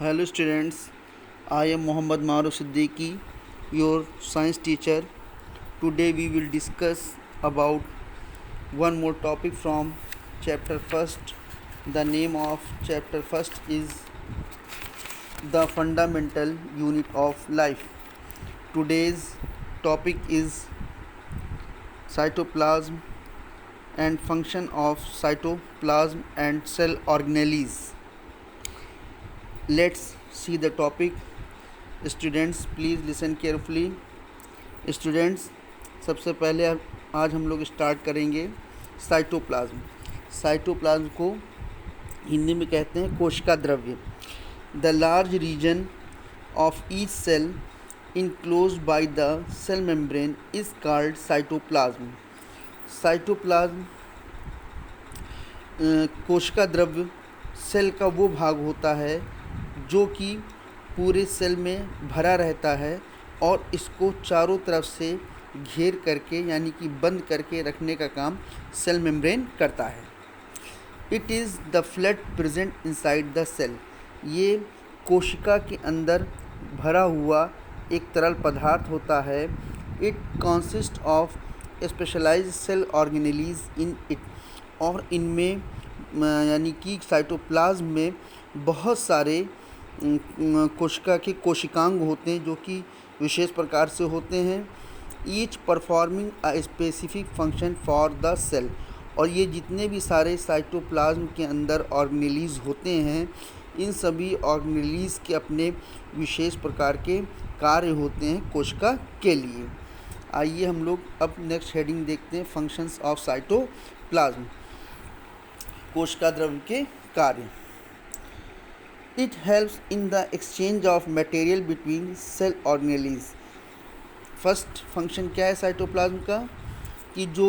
Hello students, I am Mohammad Maruf Siddiqui, your science teacher. Today we will discuss about one more topic from chapter first. The name of chapter first is the fundamental unit of life. Today's topic is cytoplasm and function of cytoplasm and cell organelles. Let's see the topic. Students, please listen carefully. Students, सबसे पहले आज हम लोग start करेंगे cytoplasm. Cytoplasm को हिंदी में कहते हैं कोशिका द्रव्य। The large region of each cell enclosed by the cell membrane is called cytoplasm. Cytoplasm कोशिका द्रव्य सेल का वो भाग होता है जो कि पूरे सेल में भरा रहता है और इसको चारों तरफ से घेर करके यानी कि बंद करके रखने का काम सेल मेम्ब्रेन करता है। It is the fluid present inside the cell. ये कोशिका के अंदर भरा हुआ एक तरल पदार्थ होता है। It consist of specialised cell organelles in it. और इनमें यानी कि साइटोप्लाज्म में बहुत सारे कोशिका के कोशिकांग होते हैं जो कि विशेष प्रकार से होते हैं। Each performing a specific function for the cell. और ये जितने भी सारे साइटोप्लाज्म के अंदर ऑर्गेनेलीज होते हैं, इन सभी ऑर्गेनेलीज के अपने विशेष प्रकार के कार्य होते हैं कोशिका के लिए। आइए हम लोग अब नेक्स्ट हेडिंग देखते हैं, फंक्शंस ऑफ साइटोप्लाज्म, कोशिका द्रव्य के कार्य। It helps in the exchange of material between cell organelles. First function क्या है साइटोप्लाज्म का कि जो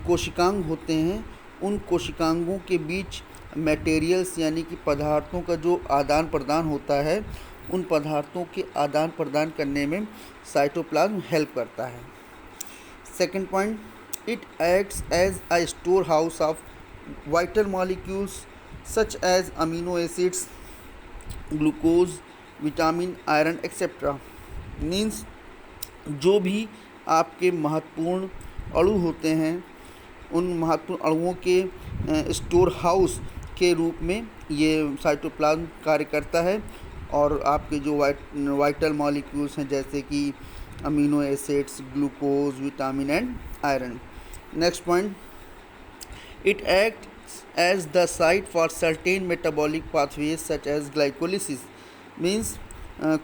कोशिकांग होते हैं उन कोशिकांगों के बीच मटेरियल्स यानी कि पदार्थों का जो आदान प्रदान होता है, उन पदार्थों के आदान प्रदान करने में साइटोप्लाज्म हेल्प करता है। Second point, it acts as a store house of vital molecules such as amino acids, glucose, vitamin, iron etcetera. Means जो भी आपके महत्वपूर्ण अणु होते हैं उन महत्वपूर्ण अणुओं के स्टोर हाउस के रूप में ये साइटोप्लाज्म कार्य करता है। और आपके जो वाइटल मॉलिक्यूल्स हैं जैसे कि amino acids, glucose, vitamin and iron. Next point, it act as the site for certain metabolic pathways such as glycolysis। Means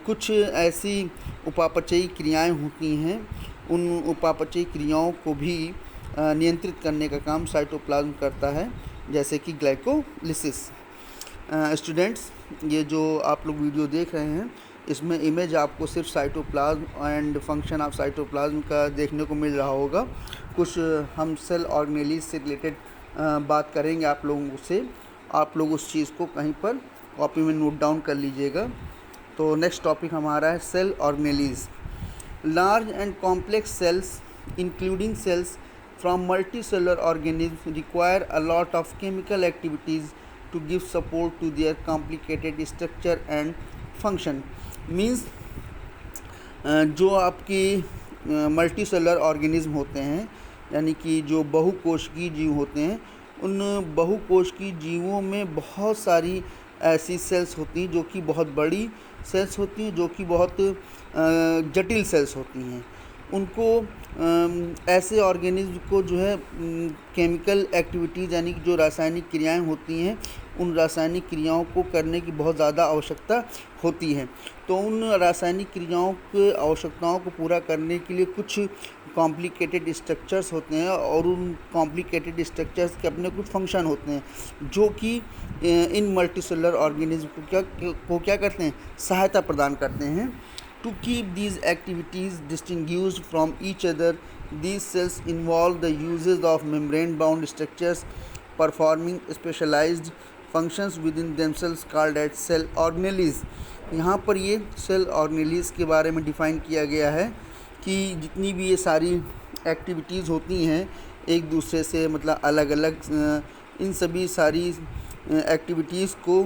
कुछ ऐसी उपापचयी क्रियाएं होती हैं, उन उपापचयी क्रियाओं को भी नियंत्रित करने का काम साइटोप्लाज्म करता है, जैसे कि ग्लाइकोलिसिस। स्टूडेंट्स, ये जो आप लोग वीडियो देख रहे हैं इसमें इमेज आपको सिर्फ cytoplasm and function of cytoplasm का देखने को मिल रहा होगा। कुछ हम सेल ऑर्गेनेलीज से रिलेटेड बात करेंगे आप लोगों से। आप लोग उस चीज़ को कहीं पर कॉपी में नोट डाउन कर लीजिएगा। तो नेक्स्ट टॉपिक हमारा है cell organelles. Large and complex cells including cells from multi cellular organism require a lot of chemical activities to give support to their complicated structure and function. Means जो आपकी multi cellular organism होते हैं यानी कि जो बहुकोशिकीय जीव होते हैं, उन बहुकोशिकीय जीवों में बहुत सारी ऐसी सेल्स होती हैं जो कि बहुत बड़ी सेल्स होती हैं, जो कि बहुत जटिल सेल्स होती हैं। उनको ऐसे ऑर्गेनिज्म को जो है केमिकल एक्टिविटीज़ यानी कि जो रासायनिक क्रियाएं होती हैं, उन रासायनिक क्रियाओं को करने की बहुत ज़्यादा आवश्यकता होती है। तो उन रासायनिक क्रियाओं की आवश्यकताओं को पूरा करने के लिए कुछ कॉम्प्लिकेटेड स्ट्रक्चर्स होते हैं और उन कॉम्प्लिकेटेड स्ट्रक्चर्स के अपने कुछ फंक्शन होते हैं जो कि इन मल्टीसेलुलर ऑर्गेनिज्म को क्या करते हैं, सहायता प्रदान करते हैं। To keep these activities distinguished from each other, these cells involve the uses of membrane-bound structures performing specialized functions within themselves called as cell organelles। यहाँ पर ये सेल ऑर्गेनेलीज के बारे में डिफ़ाइन किया गया है कि जितनी भी ये सारी एक्टिविटीज़ होती हैं एक दूसरे से मतलब अलग अलग, इन सभी सारी एक्टिविटीज़ को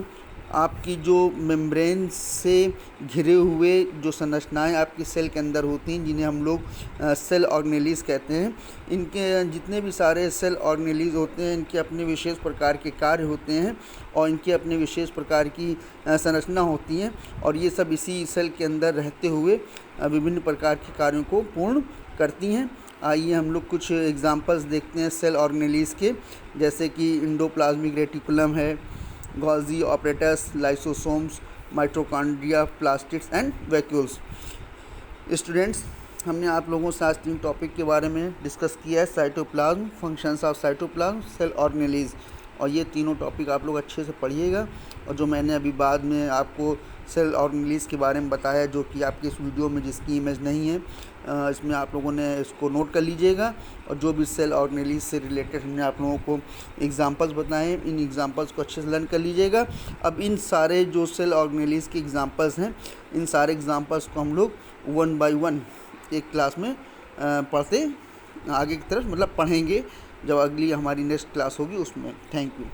आपकी जो मेम्ब्रेन से घिरे हुए जो संरचनाएं आपकी सेल के अंदर होती हैं, जिन्हें हम लोग सेल ऑर्गेनेलीज कहते हैं। इनके जितने भी सारे सेल ऑर्गेनेलीज होते हैं, इनके अपने विशेष प्रकार के कार्य होते हैं और इनके अपने विशेष प्रकार की संरचना होती हैं, और ये सब इसी सेल के अंदर रहते हुए विभिन्न प्रकार के कार्यों को पूर्ण करती हैं। आइए हम लोग कुछ एग्जांपल्स देखते हैं सेल ऑर्गेनेलीज के, जैसे कि एंडोप्लाज्मिक रेटिकुलम है, Golgi apparatus, lysosomes, mitochondria, plastids and vacuoles. Students, हमने आप लोगों से आज 3 टॉपिक के बारे में डिस्कस किया है, cytoplasm, functions of cytoplasm, cell organelles, और ये तीनों टॉपिक आप लोग अच्छे से पढ़िएगा। और जो मैंने अभी बाद में आपको सेल ऑर्गेनेलीज के बारे में बताया, जो कि आपके इस वीडियो में जिसकी इमेज नहीं है, इसमें आप लोगों ने इसको नोट कर लीजिएगा। और जो भी सेल ऑर्गेनेलीज से रिलेटेड हमने आप लोगों को एग्जांपल्स बताए, इन एग्जांपल्स को अच्छे से लर्न कर लीजिएगा। अब इन सारे जो सेल ऑर्गेनेलीज के एग्जांपल्स हैं, इन सारे एग्जांपल्स को हम लोग 1 बाय 1 एक क्लास में पढ़ते आगे की तरफ, मतलब पढ़ेंगे जब अगली हमारी नेक्स्ट क्लास होगी उसमें। Thank you.